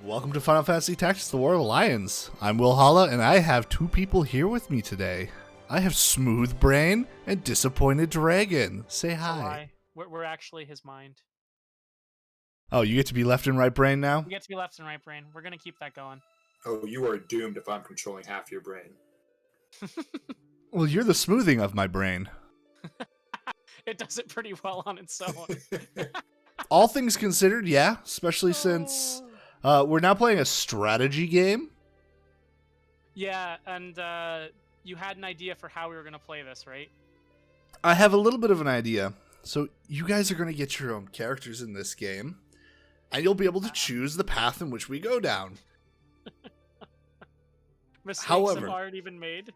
Welcome to Final Fantasy Tactics: The War of the Lions. I'm Will Holla, and I have two people here with me today. I have Smooth Brain and Disappointed Dragon. Say hi. We're actually his mind. Oh, you get to be left and right brain now? We get to be left and right brain. We're going to keep that going. Oh, you are doomed if I'm controlling half your brain. Well, you're the smoothing of my brain. It does it pretty well on its own. All things considered, yeah. Especially since we're now playing a strategy game. Yeah, and you had an idea for how we were going to play this, right? I have a little bit of an idea. So you guys are going to get your own characters in this game, and you'll be able to choose the path in which we go down. Mistakes However, have already been made.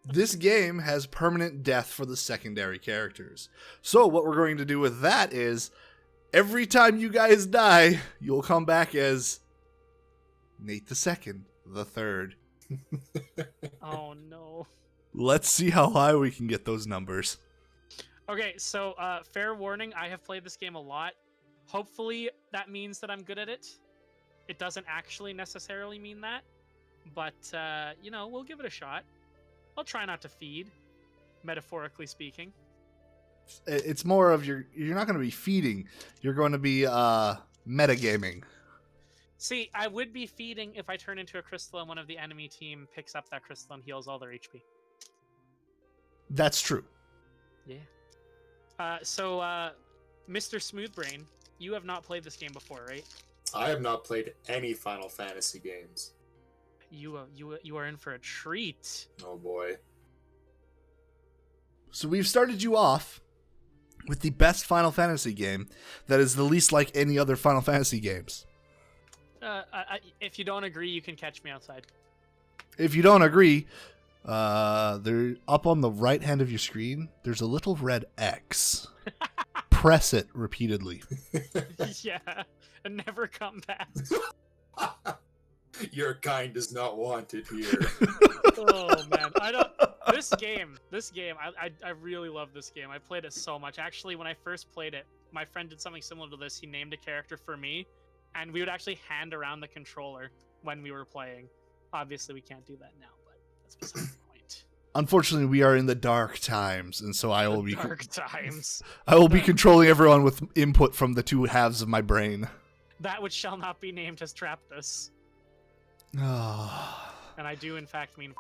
This game has permanent death for the secondary characters. So what we're going to do with that is, every time you guys die, you'll come back as Nate the Second, the Third. Oh, no. Let's see how high we can get those numbers. Okay, so fair warning, I have played this game a lot. Hopefully that means that I'm good at it. It doesn't actually necessarily mean that. But, we'll give it a shot. I'll try not to feed, metaphorically speaking. It's more of you're not going to be feeding. You're going to be metagaming. See, I would be feeding if I turn into a crystal and one of the enemy team picks up that crystal and heals all their HP. That's true. Yeah. So, Mr. Smoothbrain, you have not played this game before, right? I have not played any Final Fantasy games. You are in for a treat. Oh boy. So we've started you off with the best Final Fantasy game that is the least like any other Final Fantasy games. If you don't agree, you can catch me outside. If you don't agree, there up on the right hand of your screen, there's a little red X. Press it repeatedly. Yeah, and never come back. Your kind is not wanted here. Oh man, This game, I really love this game. I played it so much. Actually, when I first played it, my friend did something similar to this. He named a character for me, and we would actually hand around the controller when we were playing. Obviously, we can't do that now, but that's beside the point. Unfortunately, we are in the dark times, and so I will be dark times. I will be controlling everyone with input from the two halves of my brain. That which shall not be named has trapped us. And I do, in fact, mean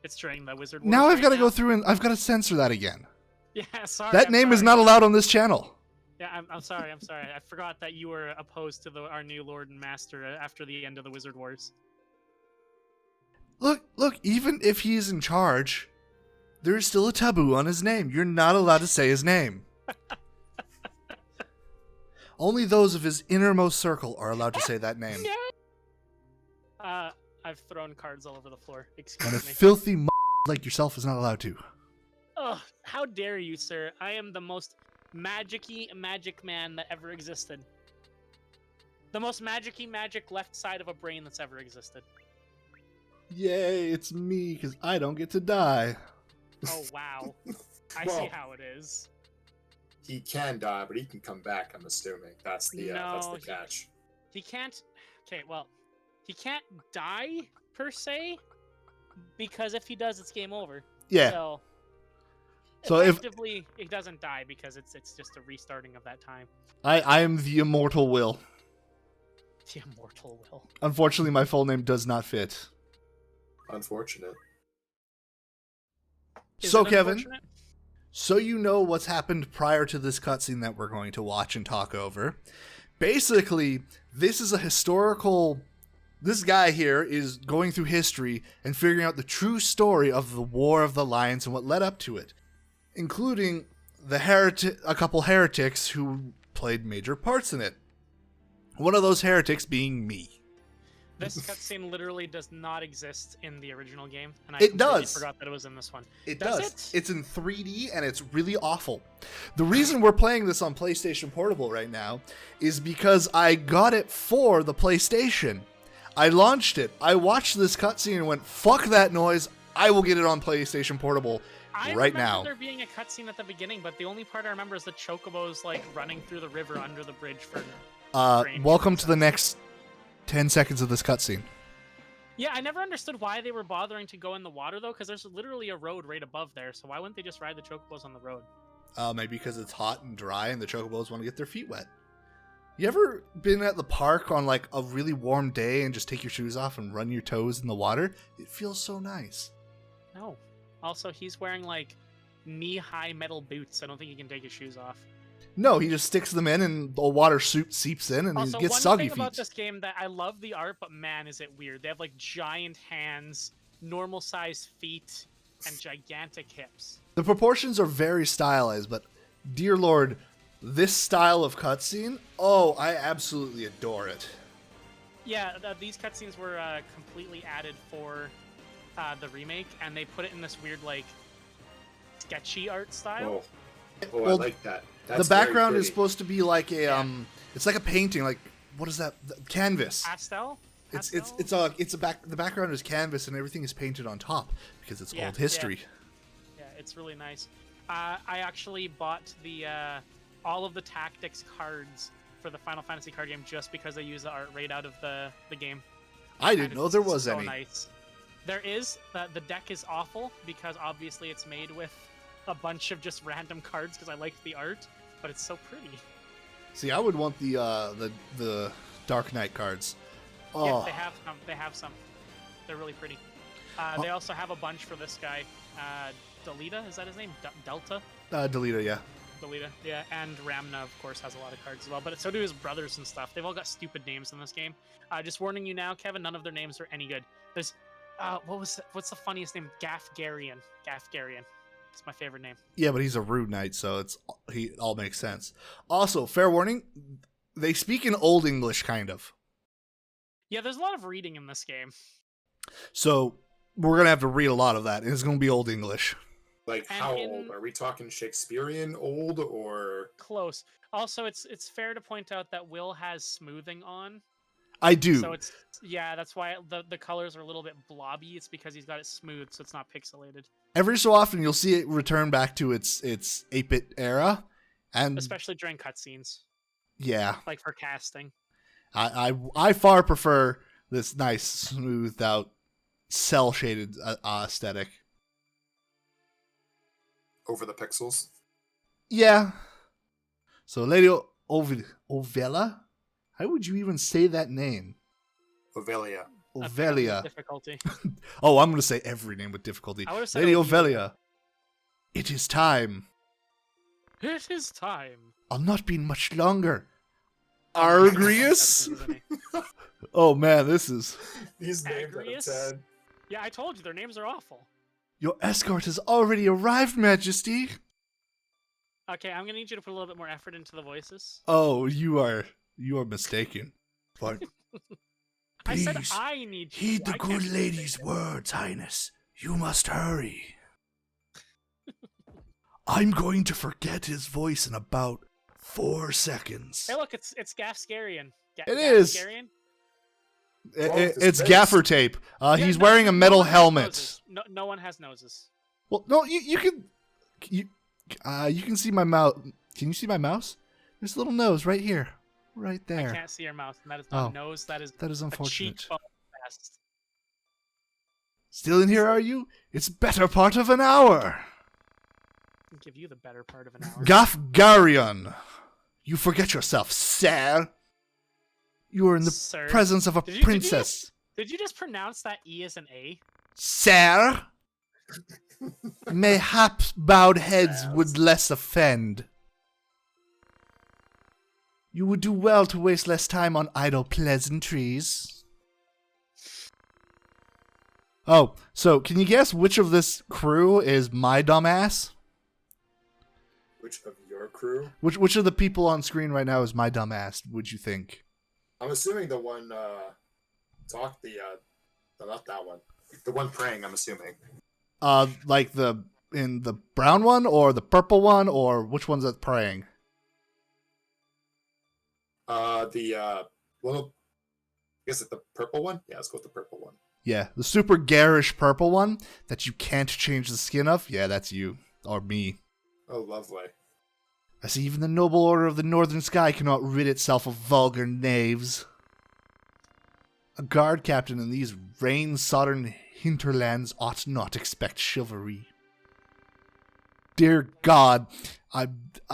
it's during the Wizard Wars. Now I've got to go through and I've got to censor that again. Yeah, sorry. That name is not allowed on this channel. Yeah, I'm sorry. I forgot that you were opposed to our new Lord and Master after the end of the Wizard Wars. Look, even if he's in charge, there is still a taboo on his name. You're not allowed to say his name. Only those of his innermost circle are allowed to say that name. I've thrown cards all over the floor. And Excuse a me. filthy like yourself is not allowed to. Oh, how dare you, sir? I am the most magic-y magic man that ever existed. The most magic-y magic left side of a brain that's ever existed. Yay, it's me, because I don't get to die. Oh, wow. I Well, see how it is. He can die, but he can come back, I'm assuming. That's the catch. He can't... Okay, well, he can't die, per se, because if he does, it's game over. Yeah. So effectively, he doesn't die because it's just a restarting of that time. I am the immortal Will. The immortal Will. Unfortunately, my full name does not fit. Unfortunate. So, Kevin, so you know what's happened prior to this cutscene that we're going to watch and talk over. Basically, this is a historical... This guy here is going through history and figuring out the true story of the War of the Lions and what led up to it, including a couple heretics who played major parts in it. One of those heretics being me. This cutscene literally does not exist in the original game, and I does. Forgot that it was in this one. It does. Does. It's in 3D, and it's really awful. The reason we're playing this on PlayStation Portable right now is because I got it for the PlayStation. I launched it. I watched this cutscene and went, "Fuck that noise! I will get it on PlayStation Portable right now." I remember there being a cutscene at the beginning, but the only part I remember is the chocobos like running through the river under the bridge for. Welcome to the next 10 seconds of this cutscene. Yeah, I never understood why they were bothering to go in the water, though, because there's literally a road right above there, so why wouldn't they just ride the chocobos on the road? Maybe because it's hot and dry and the chocobos want to get their feet wet. You ever been at the park on like a really warm day and just take your shoes off and run your toes in the water? It feels so nice. No. Also, he's wearing like knee-high metal boots. I don't think he can take his shoes off. No, he just sticks them in and the water seeps in and Also, he gets one soggy thing feet. about this game that I love the art, but man, is it weird. They have like giant hands, normal-sized feet, and gigantic hips. The proportions are very stylized, but dear lord, this style of cutscene, oh, I absolutely adore it. Yeah, these cutscenes were completely added for the remake, and they put it in this weird, like, sketchy art style. I Well, like that. That's the background very is supposed to be like a it's like a painting, like what is that? Canvas. Pastel? The background is canvas and everything is painted on top because it's old history. Yeah, it's really nice. I actually bought the all of the tactics cards for the Final Fantasy card game just because they use the art right out of the game. I didn't know there was so any. Nice. There is. The deck is awful because obviously it's made with a bunch of just random cards because I like the art, but it's so pretty. See, I would want the Dark Knight cards. Oh. Yeah, they have some. They're really pretty. They also have a bunch for this guy. Delita, is that his name? Delta? Delita, yeah. Delita, yeah. And Ramna, of course, has a lot of cards as well. But so do his brothers and stuff. They've all got stupid names in this game. Just warning you now, Kevin, none of their names are any good. There's, what's the funniest name? Gafgarian. Gafgarian. It's my favorite name. Yeah, but he's a rude knight, so it all makes sense. Also, fair warning, they speak in Old English, kind of. Yeah, there's a lot of reading in this game. So we're gonna have to read a lot of that, and it's gonna be Old English. Like how old? Are we talking Shakespearean old or close? Also, it's fair to point out that Will has smoothing on. I do. So that's why the colors are a little bit blobby. It's because he's got it smooth, so it's not pixelated. Every so often, you'll see it return back to its 8-bit era, and especially during cutscenes. Yeah, like for casting. I far prefer this nice, smoothed out, cell shaded aesthetic over the pixels. Yeah. So, Lady Ovela, how would you even say that name? Ovelia. Ovelia. Difficulty. Oh, I'm going to say every name with difficulty. Lady Ovelia. It is time. It is time. I'll not be much longer. Argrius? Oh man, this is... These names out of 10. Yeah, I told you, their names are awful. Your escort has already arrived, Majesty. Okay, I'm gonna need you to put a little bit more effort into the voices. Oh, you are mistaken. But I said I need you. Heed the good lady's words, Highness. You must hurry. I'm going to forget his voice in about 4 seconds. Hey, look, it's Gafgarian. It is. Gafgarian? It's gaffer tape. He's wearing a metal helmet. No one has noses. Well, no, you can see my mouse. Can you see my mouse? There's a little nose right here, right there. I can't see your mouth. And that is not a nose. That is unfortunate. A cheekbone fest. Still in here, are you? It's better part of an hour. I'll give you the better part of an hour. Gafgarion, you forget yourself, sir. You are in the presence of a princess. Did you just pronounce that E as an A? Sir? Mayhaps bowed heads would less offend. You would do well to waste less time on idle pleasantries. Oh, so can you guess which of this crew is my dumbass? Which of your crew? Which of the people on screen right now is my dumbass, would you think? I'm assuming the one, not that one. The one praying, I'm assuming. Like in the brown one, or the purple one, or which one's that praying? Well, I guess it's the purple one? Yeah, let's go with the purple one. Yeah, the super garish purple one that you can't change the skin of. Yeah, that's you, or me. Oh, lovely. I see even the noble order of the northern sky cannot rid itself of vulgar knaves. A guard captain in these rain-sodden hinterlands ought not expect chivalry. Dear God, I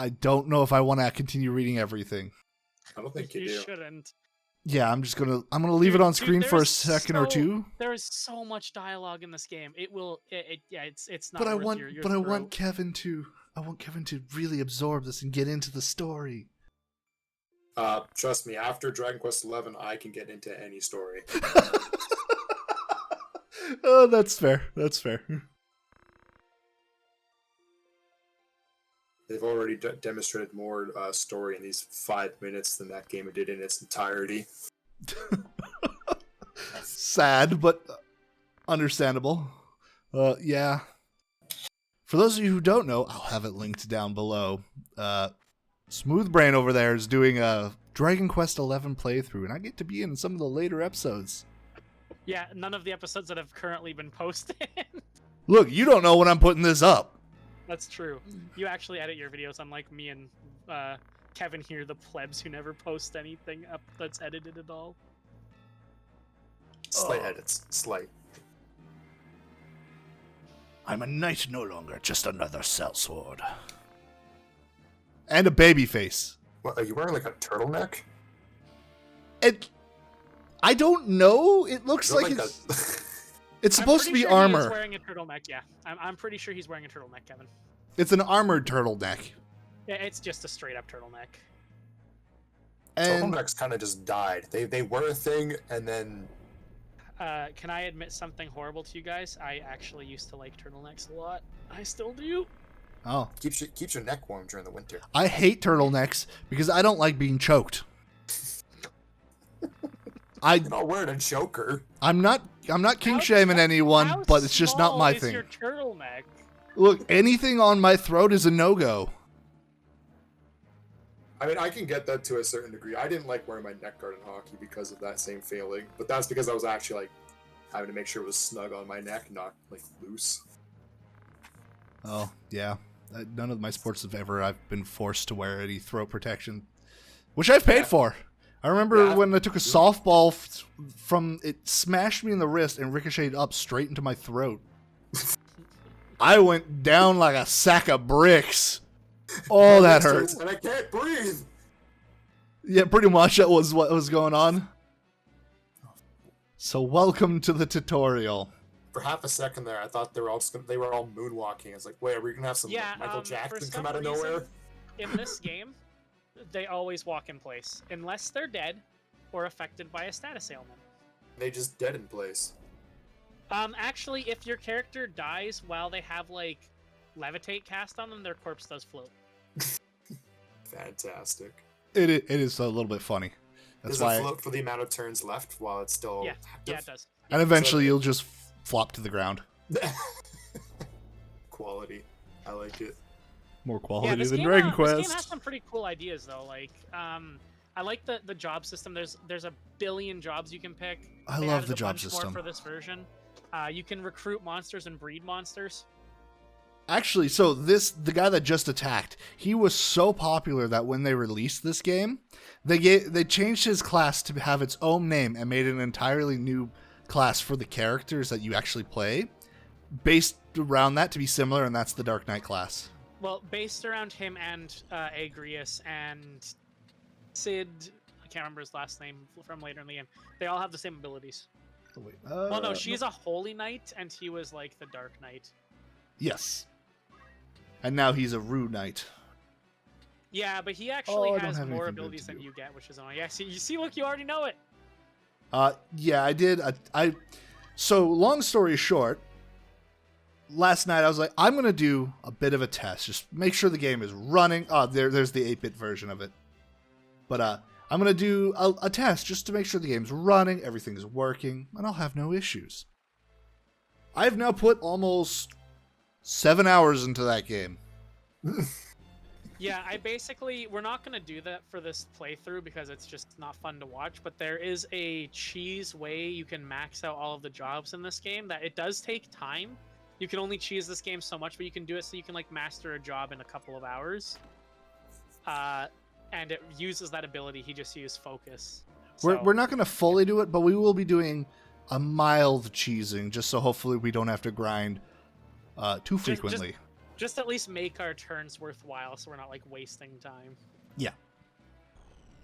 don't know if I want to continue reading everything. I don't think you You do. shouldn't. Yeah, I'm gonna leave it on screen for a there's second or two. There is so much dialogue in this game. It's not. But I worth want your but I throat. want Kevin to really absorb this and get into the story. Trust me, after Dragon Quest XI, I can get into any story. Oh, that's fair. That's fair. They've already demonstrated more story in these 5 minutes than that game did in its entirety. Sad, but understandable. Yeah. For those of you who don't know, I'll have it linked down below. Smooth Brain over there is doing a Dragon Quest XI playthrough, and I get to be in some of the later episodes. Yeah, none of the episodes that have currently been posted. Look, you don't know when I'm putting this up. That's true. You actually edit your videos, unlike me and Kevin here, the plebs who never post anything up that's edited at all. Slight edits. Slight. I'm a knight no longer, just another sellsword. And a baby face. What, are you wearing like a turtleneck? I don't know. It looks like it's supposed to be armor. He's wearing a turtleneck, yeah. I'm pretty sure he's wearing a turtleneck, Kevin. It's an armored turtleneck. Yeah, it's just a straight up turtleneck. And Turtlenecks kind of just died. They were a thing, and then... Can I admit something horrible to you guys? I actually used to like turtlenecks a lot. I still do. oh, keeps your neck warm during the winter. I hate turtlenecks because I don't like being choked. You're not wearing a choker. I'm not king shaming anyone, How but it's just not my small is thing. your turtleneck? Look, anything on my throat is a no-go. I mean, I can get that to a certain degree. I didn't like wearing my neck guard in hockey because of that same feeling, but that's because I was actually like having to make sure it was snug on my neck, not like loose. Oh, yeah. None of my sports I've been forced to wear any throat protection, which I've paid for. I remember when I took a softball from it smashed me in the wrist and ricocheted up straight into my throat. I went down like a sack of bricks. Oh, that hurts. And I can't breathe. Yeah, pretty much that was what was going on. So welcome to the tutorial. For half a second there, I thought they were all moonwalking. I was like, wait, are we gonna have some Michael Jackson come out of nowhere? In this game, they always walk in place, unless they're dead or affected by a status ailment. They just dead in place. Actually, if your character dies while they have, like, levitate cast on them, their corpse does float. Fantastic. It is a little bit funny. That's Does why. it float for the amount of turns left while it's still Yeah, active? yeah, it does. And eventually you'll just flop to the ground. Quality. I like it. More Yeah, quality this than game, Dragon this Quest. game has some pretty cool ideas, though. Like, I like the job system. There's a billion jobs you can pick. I They love added the a job bunch more system. for this version. You can recruit monsters and breed monsters. Actually, so the guy that just attacked, he was so popular that when they released this game, they changed his class to have its own name and made an entirely new class for the characters that you actually play, based around that to be similar, and that's the Dark Knight class. Well, based around him and Agrius and Sid, I can't remember his last name from later in the game. They all have the same abilities. Oh, wait, Well, no, she's a Holy Knight, and he was like the Dark Knight. Yes. And now he's a Rude Knight. Yeah, but he actually I don't has have more anything good abilities to than do. you get, which is annoying. Yeah, see, look, you already know it. Yeah, I did. So long story short, last night I was like, I'm gonna do a bit of a test, just make sure the game is running. Oh, there's the 8-bit version of it. But I'm gonna do a test just to make sure the game's running, everything's working, and I'll have no issues. I've now put almost 7 hours into that game. Yeah, we're not going to do that for this playthrough because it's just not fun to watch, but there is a cheese way you can max out all of the jobs in this game that it does take time. You can only cheese this game so much, but you can do it so you can like master a job in a couple of hours. And it uses that ability, he just used focus. We're not going to fully do it, but we will be doing a mild cheesing, just so hopefully we don't have to grind too frequently. Just at least make our turns worthwhile, so we're not like wasting time. Yeah.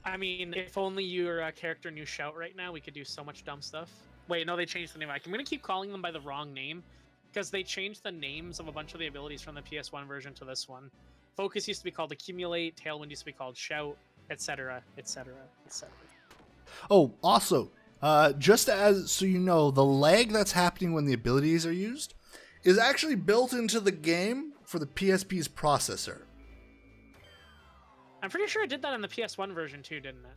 I mean, if only your character knew Shout right now, we could do so much dumb stuff. Wait, no, they changed the name. I'm going to keep calling them by the wrong name, because they changed the names of a bunch of the abilities from the PS1 version to this one. Focus used to be called Accumulate, Tailwind used to be called Shout, etc., etc., etc. Oh, also, just as so you know, the lag that's happening when the abilities are used is actually built into the game for the PSP's processor. I'm pretty sure it did that in the PS1 version too, didn't it?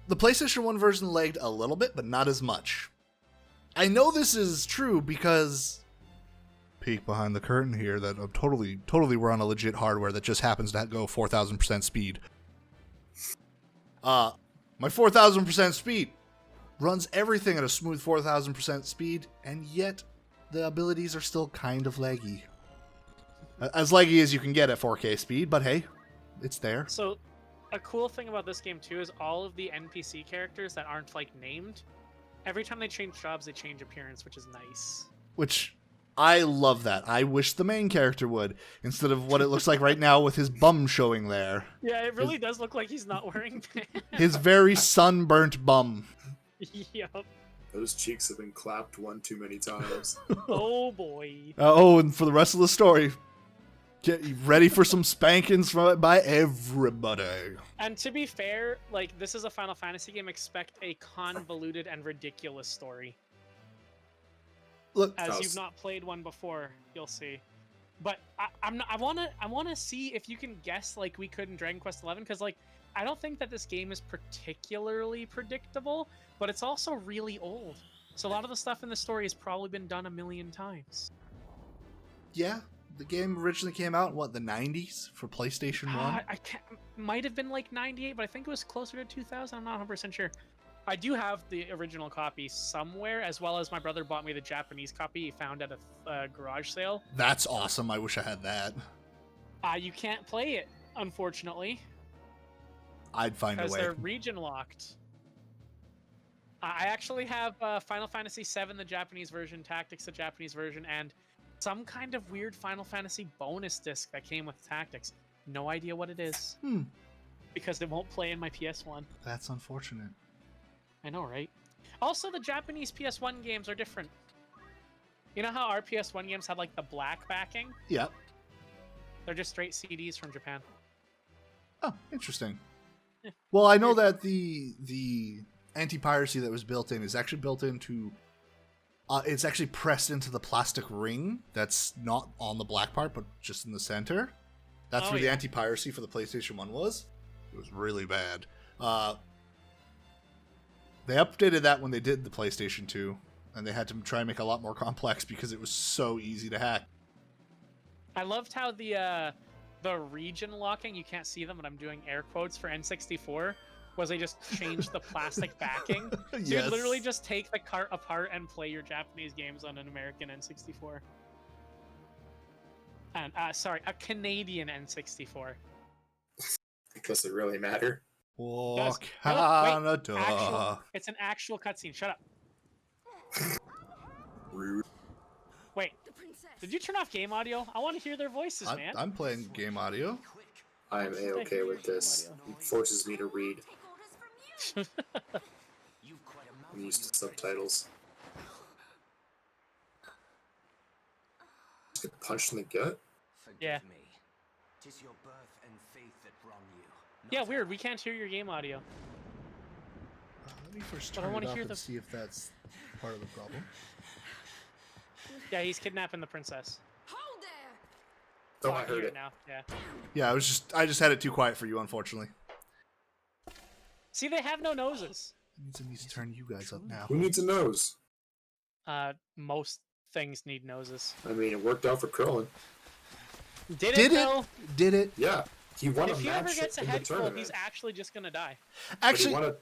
The PlayStation 1 version lagged a little bit, but not as much. I know this is true because... peek behind the curtain here that I'm totally we're on a legit hardware that just happens to go 4,000% speed. My 4,000% speed runs everything at a smooth 4,000% speed, and yet the abilities are still kind of laggy. As laggy as you can get at 4K speed, but hey, it's there. So, a cool thing about this game too is all of the NPC characters that aren't like named, every time they change jobs, they change appearance, which is nice. Which, I love that. I wish the main character would, instead of what it looks like right now with his bum showing there. Yeah, it really does look like he's not wearing pants. His very sunburnt bum. Yep. Those cheeks have been clapped one too many times. Oh boy. And for the rest of the story, get ready for some spankings by everybody. And to be fair, like, this is a Final Fantasy game. Expect a convoluted and ridiculous story. Look, As you've not played one before, you'll see. But I wanna see if you can guess like we could in Dragon Quest XI, because like I don't think that this game is particularly predictable, but it's also really old. So a lot of the stuff in the story has probably been done a million times. yeah, the game originally came out in what, the 90s for PlayStation 1? I can't, might have been like 98, but I think it was closer to 2000. I'm not 100% sure. I do have the original copy somewhere, as well as my brother bought me the Japanese copy he found at a garage sale. That's awesome. I wish I had that. You can't play it, unfortunately, I'd find a because way. they're region locked. I actually have Final Fantasy VII, the Japanese version, Tactics, the Japanese version, and some kind of weird Final Fantasy bonus disc that came with Tactics. No idea what it is. Because it won't play in my PS1. That's unfortunate. I know, right? Also, the Japanese PS1 games are different. You know how our PS1 games had like the black backing? Yep. They're just straight CDs from Japan. Oh, interesting. Yeah. Well, I know that the anti-piracy that was built in is actually built into... it's actually pressed into the plastic ring that's not on the black part, but just in the center. That's where the anti-piracy for the PlayStation 1 was. It was really bad. They updated that when they did the PlayStation 2, and they had to try and make it a lot more complex because it was so easy to hack. I loved how the region locking, you can't see them, but I'm doing air quotes for N64, was they just changed the plastic backing. So Yes. you'd literally just take the cart apart and play your Japanese games on an American N64. And, sorry, a Canadian N64. Does it really matter? Oh, Wait, Canada. it's an actual cutscene. Shut up. Rude. Wait, did you turn off game audio? I want to hear their voices, man. I'm playing game audio. I am A-okay with this. It forces me to read. I'm used to subtitles. Just get punched in the gut? Yeah. Tis your birth and faith that wrong you. Yeah, weird. We can't hear your game audio. Let me first But I turn it wanna off hear and the- see if that's part of the problem. Yeah, he's kidnapping the princess. Hold there! Oh, I I heard hear it. now. Yeah. Yeah, I just had it too quiet for you, unfortunately. See, they have no noses. I need to turn you guys up now. Who needs a nose? Most things need noses. I mean, it worked out for Krillin. Did Did it? it? Though? Did it? Yeah. He won If a he match ever gets a in the head full, tournament. he's actually just gonna die. But Actually,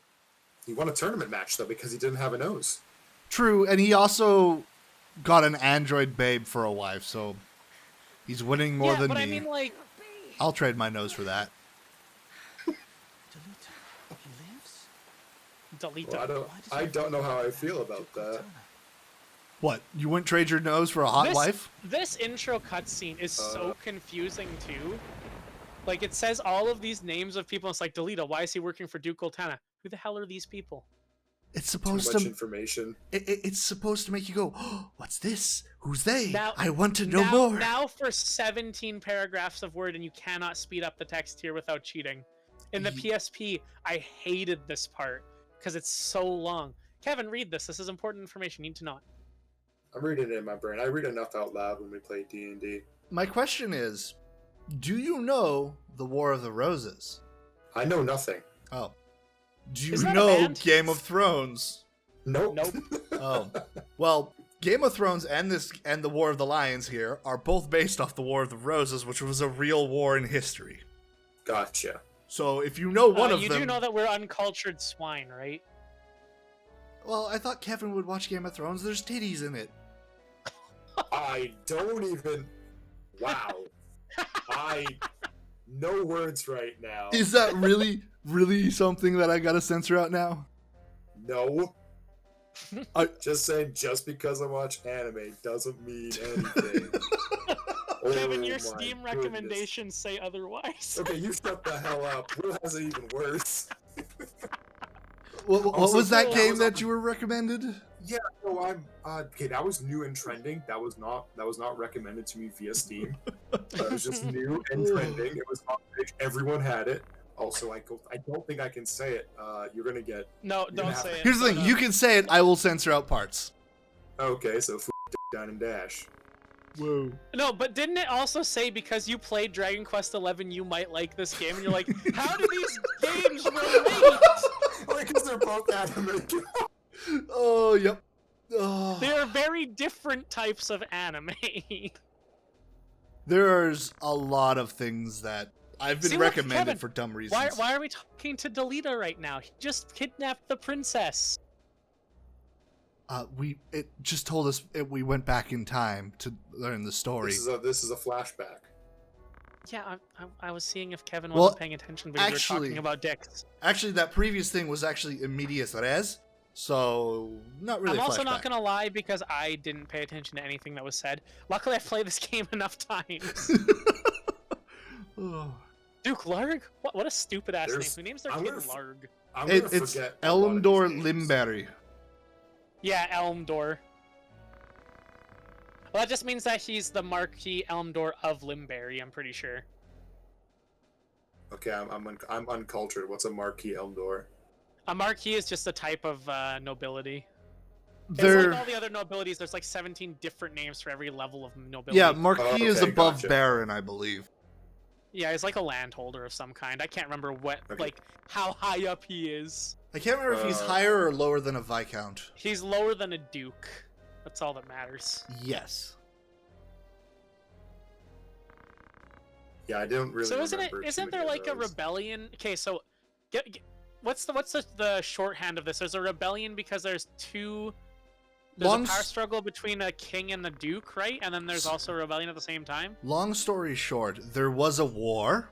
he won a tournament match, though, because he didn't have a nose. true, and he also got an android babe for a wife, so he's winning more yeah, than but me. I mean, like, I'll trade my nose for that. delete Well, them. I don't know how I feel about that. What? You wouldn't trade your nose for a hot wife? This intro cutscene is so confusing too. Like, it says all of these names of people, and it's like, Delita, why is he working for Duke Goltana? Who the hell are these people? It's Too supposed much to. information. It's supposed to make you go, oh, what's this? Who's they? Now- I want to know more. Now for 17 paragraphs of word, and you cannot speed up the text here without cheating. In the PSP, I hated this part because it's so long. Kevin, read this. This is important information. You need to know it. I'm reading it in my brain. I read enough out loud when we play D&D. My question is, do you know the War of the Roses? I know nothing. Oh. Do you Is that a know band? Game of Thrones? Nope. Nope. Oh. Well, Game of Thrones and the War of the Lions here are both based off the War of the Roses, which was a real war in history. Gotcha. So if you know one of you them... do know that we're uncultured swine, right? Well, I thought Kevin would watch Game of Thrones. There's titties in it. I don't even... Wow. No words right now. Is that really something that I gotta censor out now? No. Just saying, just because I watch anime doesn't mean anything. Kevin, your my Steam goodness. recommendations say otherwise. Okay, you shut the hell up. Will has it even worse. What Also, was that that game was that on- you were recommended? Yeah, no, I'm okay. That was new and trending. That was not recommended to me via Steam. That was just new and trending. It was on page. Everyone had it. Also, I don't think I can say it. You're gonna get. No, gonna don't have say to- it. Here's the thing, you can say it, I will censor out parts. Okay, so down and dash. Whoa. No, but didn't it also say because you played Dragon Quest XI, you might like this game? And you're like, how do these games relate? Because they're both anime. Oh, yep. Oh. They are very different types of anime. There's a lot of things that I've been See, look, recommended Kevin, for dumb reasons. Why are we talking to Delita right now? He just kidnapped the princess. It just told us we went back in time to learn the story. This is a flashback. Yeah, I was seeing if Kevin Well, wasn't paying attention, but you were actually- talking about dicks. Actually, that previous thing was actually immediate res, so not really. I'm also flashback. not gonna lie because I didn't pay attention to anything that was said. Luckily, I've played this game enough times. Oh. Duke Larg? What a stupid ass name. There's- Who names their I'm kid gonna Larg? I'm gonna It's forget a lot of these Elmdor names. Limberry. Yeah, Elmdor. Well, that just means that he's the Marquis Elmdor of Limberry, I'm pretty sure. Okay, I'm uncultured. What's a Marquis Elmdor? A Marquis is just a type of nobility. It's They're like all the other nobilities, there's like 17 different names for every level of nobility. yeah, Marquis is okay, above gotcha. Baron, I believe. Yeah, he's like a landholder of some kind. I can't remember what, Okay. like, how high up he is. I can't remember if he's Uh, higher or lower than a viscount. He's lower than a duke. That's all that matters. Yes. Yeah, I don't really. So isn't remember too isn't there many like of a those. rebellion? Okay, so what's the shorthand of this? There's a rebellion because there's there's Long a power s- struggle between a king and the duke, right? And then there's also a rebellion at the same time. Long story short, there was a war.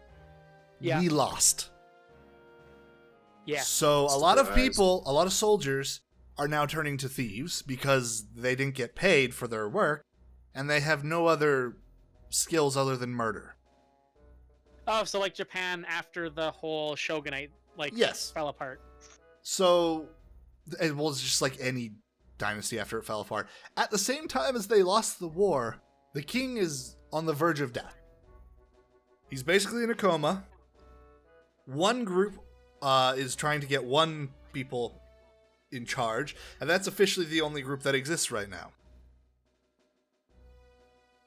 Yeah. We lost. Yeah. So a lot of Surprise. people, a lot of soldiers are now turning to thieves because they didn't get paid for their work and they have no other skills other than murder. Oh, so like Japan after the whole shogunate Yes. fell apart. So it was just like any dynasty after it fell apart. At the same time as they lost the war, the king is on the verge of death. He's basically in a coma. One group is trying to get one people in charge, and that's officially the only group that exists right now.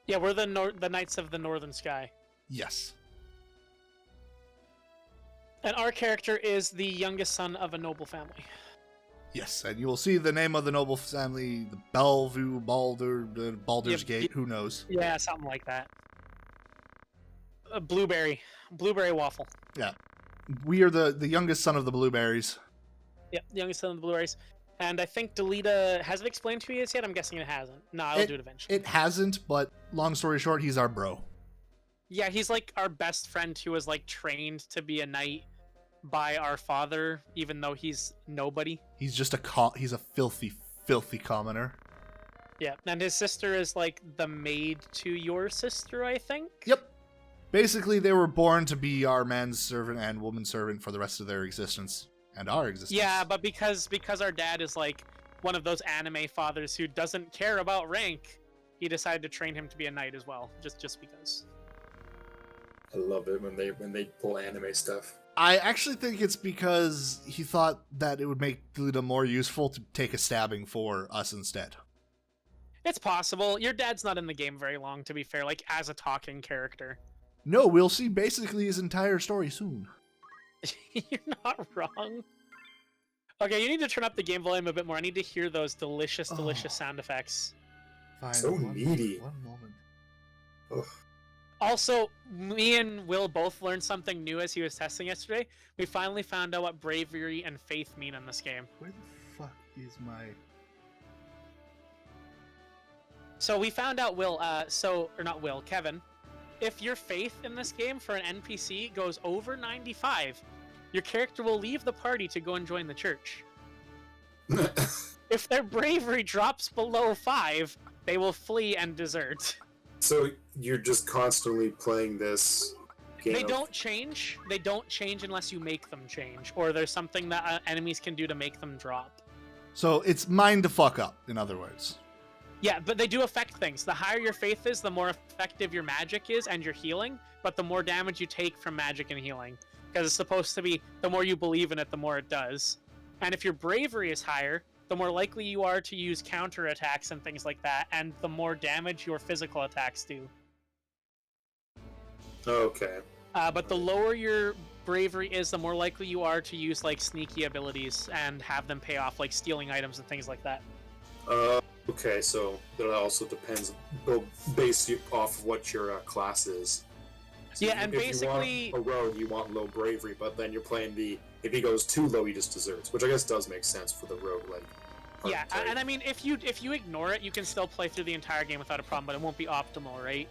Yeah, we're the Knights of the Northern Sky. Yes. And our character is the youngest son of a noble family. Yes, and you will see the name of the noble family, the Bellevue, Baldur's Yep, Gate, who knows. Yeah, something like that. Blueberry waffle. Yeah. We are the youngest son of the Blueberries. Yep, the youngest son of the Blueberries. And I think Delita, has it explained who he is yet? I'm guessing it hasn't. No, I'll do it eventually. It hasn't, but long story short, he's our bro. Yeah, he's like our best friend who was like trained to be a knight by our father, even though he's nobody. He's just he's a filthy, filthy commoner. Yeah, and his sister is like the maid to your sister, I think. Yep. Basically, they were born to be our man's servant and woman's servant for the rest of their existence. And our existence. Yeah, but because our dad is like one of those anime fathers who doesn't care about rank, he decided to train him to be a knight as well, just because. I love it when they pull anime stuff. I actually think it's because he thought that it would make Lita more useful to take a stabbing for us instead. It's possible. Your dad's not in the game very long, to be fair, like as a talking character. No, we'll see basically his entire story soon. You're not wrong. Okay, you need to turn up the game volume a bit more. I need to hear those delicious, delicious sound effects. Fine. So needy. One moment. Ugh. Also, me and Will both learned something new as he was testing yesterday. We finally found out what bravery and faith mean in this game. Where the fuck is my... So we found out, Kevin, if your faith in this game for an NPC goes over 95, your character will leave the party to go and join the church. If their bravery drops below 5, they will flee and desert. So you're just constantly playing this game. They don't change. They don't change unless you make them change, or there's something that enemies can do to make them drop. So it's mine to fuck up, in other words. Yeah, but they do affect things. The higher your faith is, the more effective your magic is and your healing, but the more damage you take from magic and healing. Because it's supposed to be, the more you believe in it, the more it does. And if your bravery is higher, the more likely you are to use counterattacks and things like that, and the more damage your physical attacks do. Okay. But the lower your bravery is, the more likely you are to use like sneaky abilities and have them pay off, like stealing items and things like that. Okay, so that also depends, they'll base you off of what your class is. So Yeah, and if basically... you want a rogue, you want low bravery, but then you're playing if he goes too low, he just deserts, which I guess does make sense for the rogue, like... Yeah, archetype. and I mean, if you ignore it, you can still play through the entire game without a problem, but it won't be optimal, right?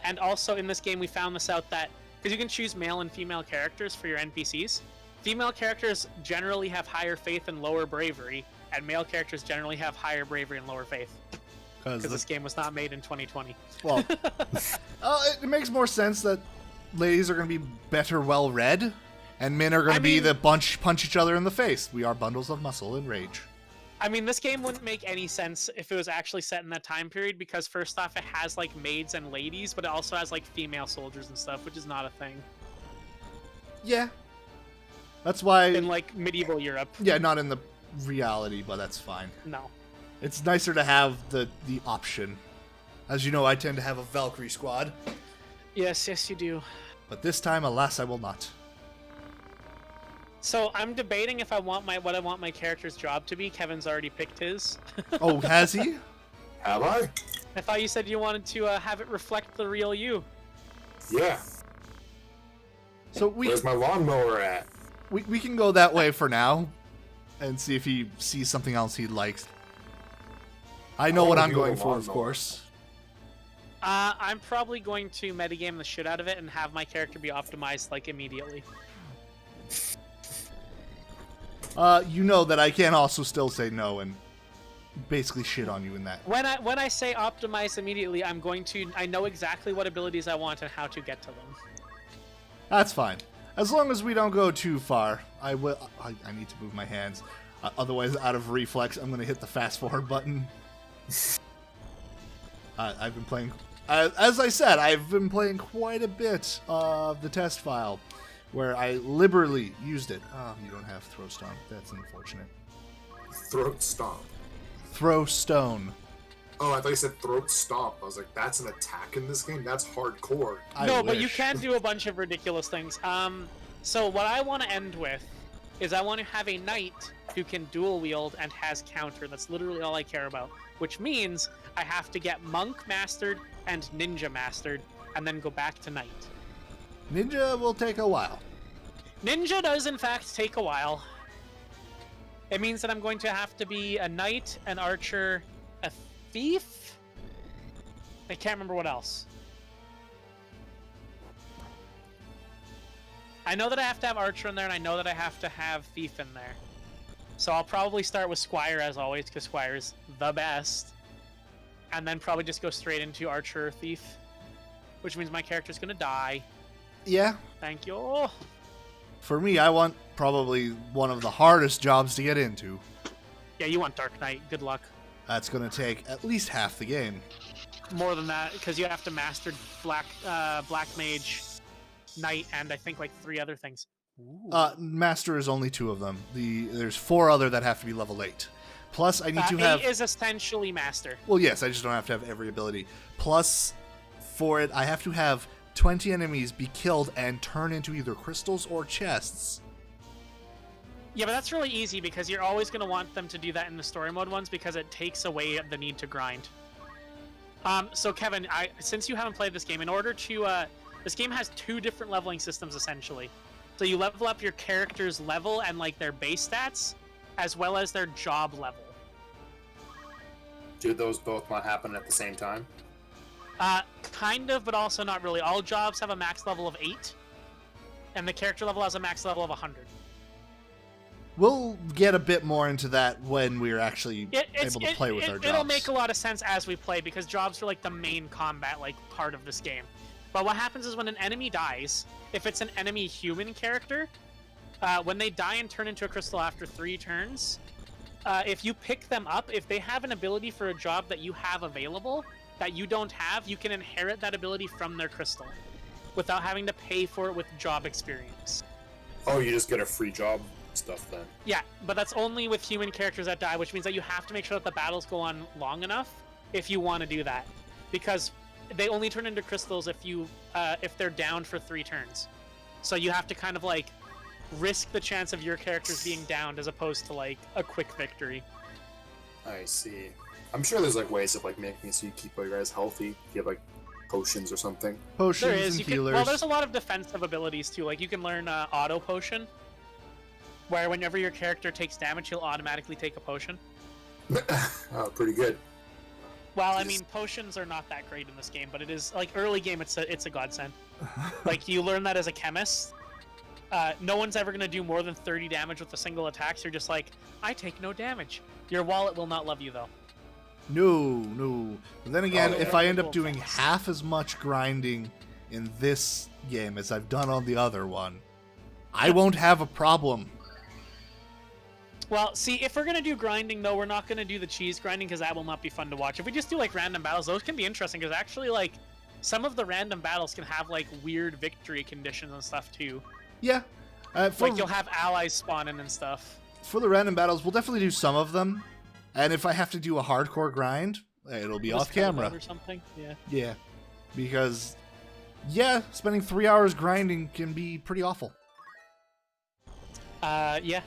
And also in this game, we found this out that, because you can choose male and female characters for your NPCs, female characters generally have higher faith and lower bravery, and male characters generally have higher bravery and lower faith. Because this game was not made in 2020. Well, it makes more sense that ladies are going to be better well-read, and men are going to be the punch each other in the face. We are bundles of muscle and rage. I mean, this game wouldn't make any sense if it was actually set in that time period, because first off, it has, like, maids and ladies, but it also has, like, female soldiers and stuff, which is not a thing. Yeah. That's why... In, like, medieval Europe. Yeah, not in the reality, but that's fine. No. It's nicer to have the option. As you know, I tend to have a Valkyrie squad. Yes, you do. But this time, alas, I will not. So I'm debating if I want what I want my character's job to be. Kevin's already picked his. Oh, has he? Have I? I thought you said you wanted to have it reflect the real you. Yeah. So Where's my lawnmower at? We can go that way for now, and see if he sees something else he likes. I know what I'm going for, of course. I'm probably going to metagame the shit out of it and have my character be optimized, like, immediately. You know that I can also still say no and basically shit on you in that. When I say optimize immediately, I know exactly what abilities I want and how to get to them. That's fine. As long as we don't go too far, I need to move my hands. Otherwise, out of reflex, I'm going to hit the fast forward button. I've been playing... as I said, I've been playing quite a bit of the test file, where I liberally used it. Oh, you don't have throw stone. That's unfortunate. Throat stomp. Throw stone. Oh, I thought you said throat stomp. I was like, that's an attack in this game? That's hardcore. No, but you can do a bunch of ridiculous things. So what I want to end with is I want to have a knight who can dual wield and has counter. That's literally all I care about. Which means I have to get monk mastered and ninja mastered, and then go back to knight. Ninja will take a while. Ninja does, in fact, take a while. It means that I'm going to have to be a knight, an archer, a thief? I can't remember what else. I know that I have to have Archer in there, and I know that I have to have Thief in there. So I'll probably start with Squire as always, because Squire is the best. And then probably just go straight into Archer or Thief. Which means my character's gonna die. Yeah. Thank you. For me, I want probably one of the hardest jobs to get into. Yeah, you want Dark Knight. Good luck. That's going to take at least half the game. More than that, because you have to master Black Mage, Knight, and I think like 3 other things. Ooh. Master is only 2 of them. There's 4 other that have to be level 8. Plus, I need to have... 8 is essentially Master. Well, yes, I just don't have to have every ability. Plus, for it, I have to have 20 enemies be killed and turn into either crystals or chests. Yeah, but that's really easy because you're always going to want them to do that in the story mode ones because it takes away the need to grind. So Kevin, since you haven't played this game, in order to... this game has 2 different leveling systems, essentially. So you level up your character's level and like their base stats, as well as their job level. Do those both not happen at the same time? Kind of, but also not really. All jobs have a max level of 8, and the character level has a max level of 100. We'll get a bit more into that when we're actually able to play with our jobs. It'll make a lot of sense as we play, because jobs are like the main combat part of this game. But what happens is when an enemy dies, if it's an enemy human character, when they die and turn into a crystal after 3 turns, if you pick them up, if they have an ability for a job that you have available that you don't have, you can inherit that ability from their crystal without having to pay for it with job experience. Oh, you just get a free job stuff then. Yeah, but that's only with human characters that die, which means that you have to make sure that the battles go on long enough if you want to do that, because they only turn into crystals if they're down for 3 turns. So you have to kind of like risk the chance of your characters being downed as opposed to like a quick victory. I see. I'm sure there's like ways of like making it so you keep all your guys healthy. You have like potions or something. Potions There is. and healers. Well, there's a lot of defensive abilities too. Like you can learn auto potion, where whenever your character takes damage, he'll automatically take a potion. Oh, pretty good. Well, I mean, potions are not that great in this game, but it is like early game. It's a godsend. Like you learn that as a chemist. No one's ever gonna do more than 30 damage with a single attack. So you're just like, I take no damage. Your wallet will not love you though. No. But then again, if I end up doing fast. half as much grinding in this game as I've done on the other one, I won't have a problem. Well, see, if we're gonna do grinding though, we're not gonna do the cheese grinding because that will not be fun to watch. If we just do like random battles, those can be interesting because actually, like, some of the random battles can have like weird victory conditions and stuff too. Yeah. Like you'll have allies spawning and stuff. For the random battles, we'll definitely do some of them. And if I have to do a hardcore grind, it'll be off camera. Or something. Yeah. Yeah. Because, yeah, spending 3 hours grinding can be pretty awful. Yeah.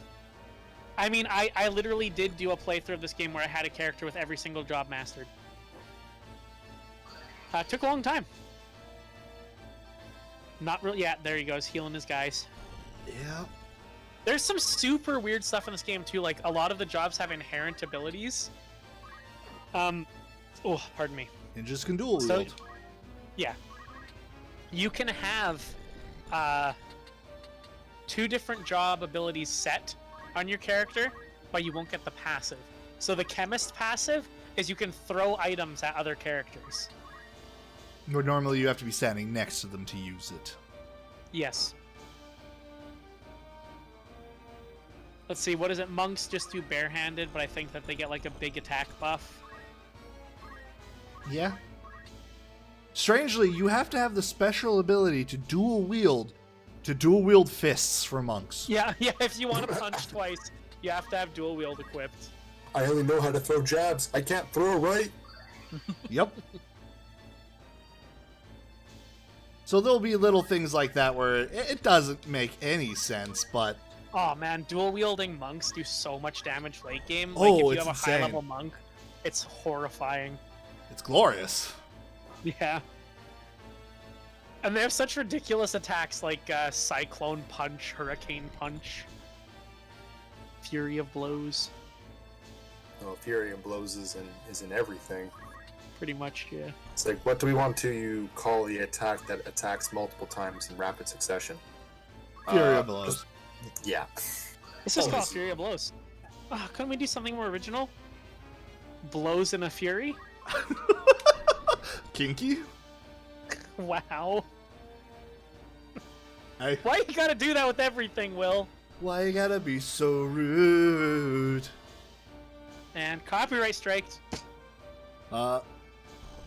I mean, I literally did do a playthrough of this game where I had a character with every single job mastered. Took a long time. Not really. Yeah, there he goes, healing his guys. Yeah. There's some super weird stuff in this game too. Like a lot of the jobs have inherent abilities. Oh, pardon me. Ninjas can dual So, wield. yeah. You can have 2 different job abilities set on your character, but you won't get the passive. So the chemist passive is you can throw items at other characters. Where normally you have to be standing next to them to use it. Yes. Let's see, what is it? Monks just do barehanded, but I think that they get like a big attack buff. Yeah. Strangely, you have to have the special ability to dual wield fists for monks. Yeah, if you want to punch twice, you have to have dual wield equipped. I only know how to throw jabs. I can't throw right. Yep. So there'll be little things like that where it doesn't make any sense, but... Oh man, dual wielding monks do so much damage late game. Oh, Like if you it's have a insane. high level monk, it's horrifying. It's glorious. Yeah. And they have such ridiculous attacks like Cyclone Punch, Hurricane Punch, Fury of Blows. Oh, Fury and Blows is in everything. Pretty much, yeah. It's like, what do we want to call the attack that attacks multiple times in rapid succession? Fury of Blows. Yeah. This is called Always. Fury of Blows. Oh, couldn't we do something more original? Blows in a Fury? Kinky? Wow. Hey, Why you gotta do that with everything, Will? why you gotta be so rude? And copyright striked. They I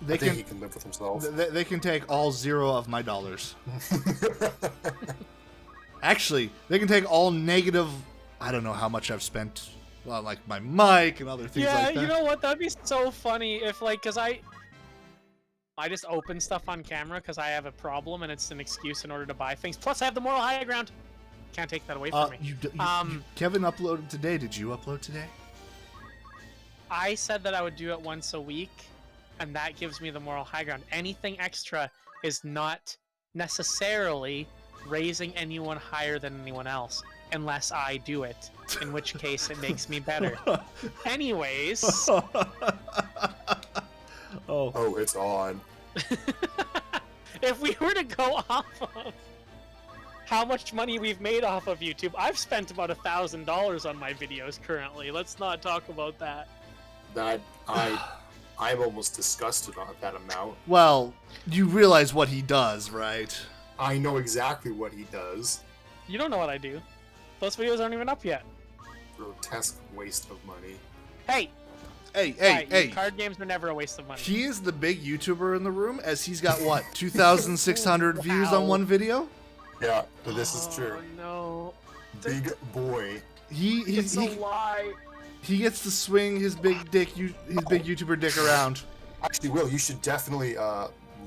think can he can live with himself. they can take all 0 of my dollars. Actually, they can take all negative. I don't know how much I've spent on like my mic and other things Yeah, like that. you know what? That'd be so funny if, like, cause I just open stuff on camera because I have a problem and it's an excuse in order to buy things. Plus, I have the moral high ground. Can't take that away from me. Kevin uploaded today. Did you upload today? I said that I would do it once a week, and that gives me the moral high ground. Anything extra is not necessarily raising anyone higher than anyone else, unless I do it, in which case it makes me better. Anyways, Oh, it's on. if we were to go off of how much money we've made off of YouTube, I've spent about $1,000 on my videos currently. Let's not talk about that. That I'm almost disgusted at that amount. Well, you realize what he does, right? I know exactly what he does. You don't know what I do. Those videos aren't even up yet. Grotesque waste of money. Hey, Hey! card games are never a waste of money. He is the big YouTuber in the room, as he's got what 2,600 views on Wow. one video. Yeah, but this is true. Oh no. Big boy. It's a lie. He gets to swing his big dick, his big YouTuber dick around. Actually, Will, you should definitely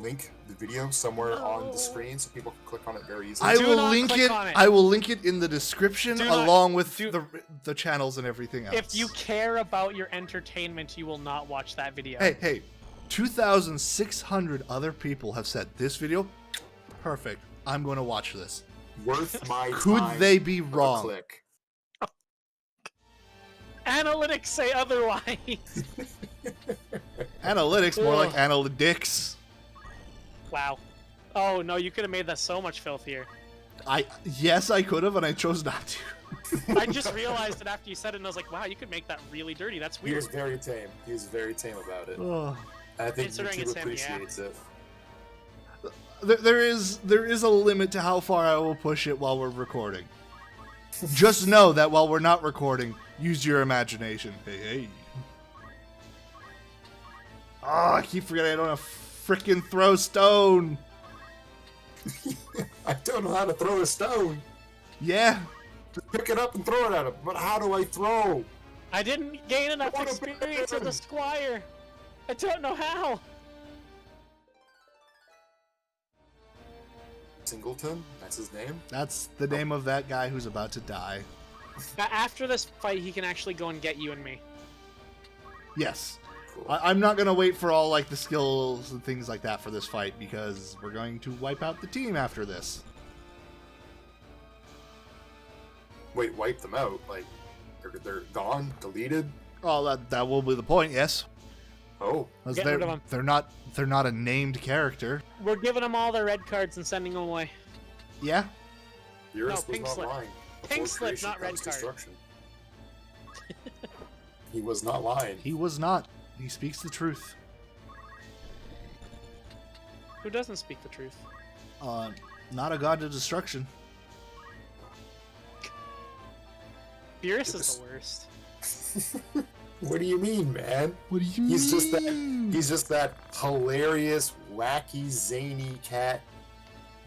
link the video somewhere on the screen so people can click on it very easily. I Do will not link click it. on it. I will link it in the description Do not- along with do- the channels and everything else. If you care about your entertainment, you will not watch that video. hey, 2,600 other people have said this video, perfect. I'm going to watch this. Worth my Could time they be of a wrong? Click. Analytics say otherwise. Analytics, more like Ugh. analytics. Wow. Oh no, you could have made that so much filthier. Yes, I could have, and I chose not to. I just realized it after you said it, and I was like, wow, you could make that really dirty. That's He was weird. very tame. He was very tame about it. Oh. And I think Considering YouTube it's him, yeah. appreciates it. There is a limit to how far I will push it while we're recording. Just know that while we're not recording, use your imagination. Hey. Oh, I keep forgetting I don't have frickin' throw stone. I don't know how to throw a stone. Yeah. Just pick it up and throw it at him. But how do I throw? I didn't gain enough What a experience as a man. squire. I don't know how. Singleton? That's his name? That's the name of that guy who's about to die. After this fight, he can actually go and get you and me. Yes. Cool. I'm not going to wait for all like the skills and things like that for this fight because we're going to wipe out the team after this. Wait, wipe them out? Like, they're gone? Deleted? Oh, that will be the point, yes. Oh. 'Cause Get rid of 'em. they're not a named character. We're giving them all their red cards and sending them away. Yeah. Beerus No, was pink not slip. lying. Pink Before slip, creation not red comes card. destruction. He was not lying. He was not. He speaks the truth. Who doesn't speak the truth? Not a god to destruction. Beerus It was- is the worst. What do you mean, man? What do you mean? He's just that hilarious, wacky, zany cat.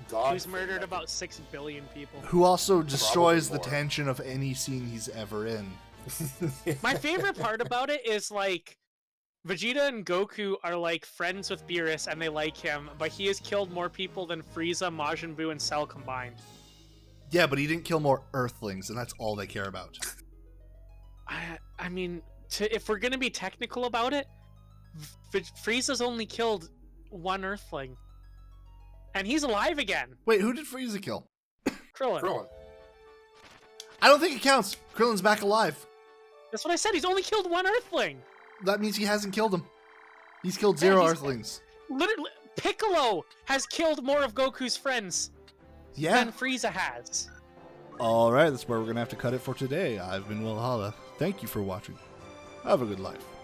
God Who's thing murdered that- about 6 billion people. Who also destroys the more. tension of any scene he's ever in. My favorite part about it is like Vegeta and Goku are like friends with Beerus and they like him, but he has killed more people than Frieza, Majin Buu, and Cell combined. Yeah, but he didn't kill more Earthlings, and that's all they care about. I mean, if we're gonna be technical about it, Frieza's only killed one Earthling, and he's alive again. Wait, who did Frieza kill? Krillin. Krillin. I don't think it counts. Krillin's back alive. That's what I said. He's only killed one Earthling. That means he hasn't killed him. He's killed 0 he's- Earthlings. Literally, Piccolo has killed more of Goku's friends Yeah. than Frieza has. All right, that's where we're going to have to cut it for today. I've been Will Holla. Thank you for watching. Have a good life.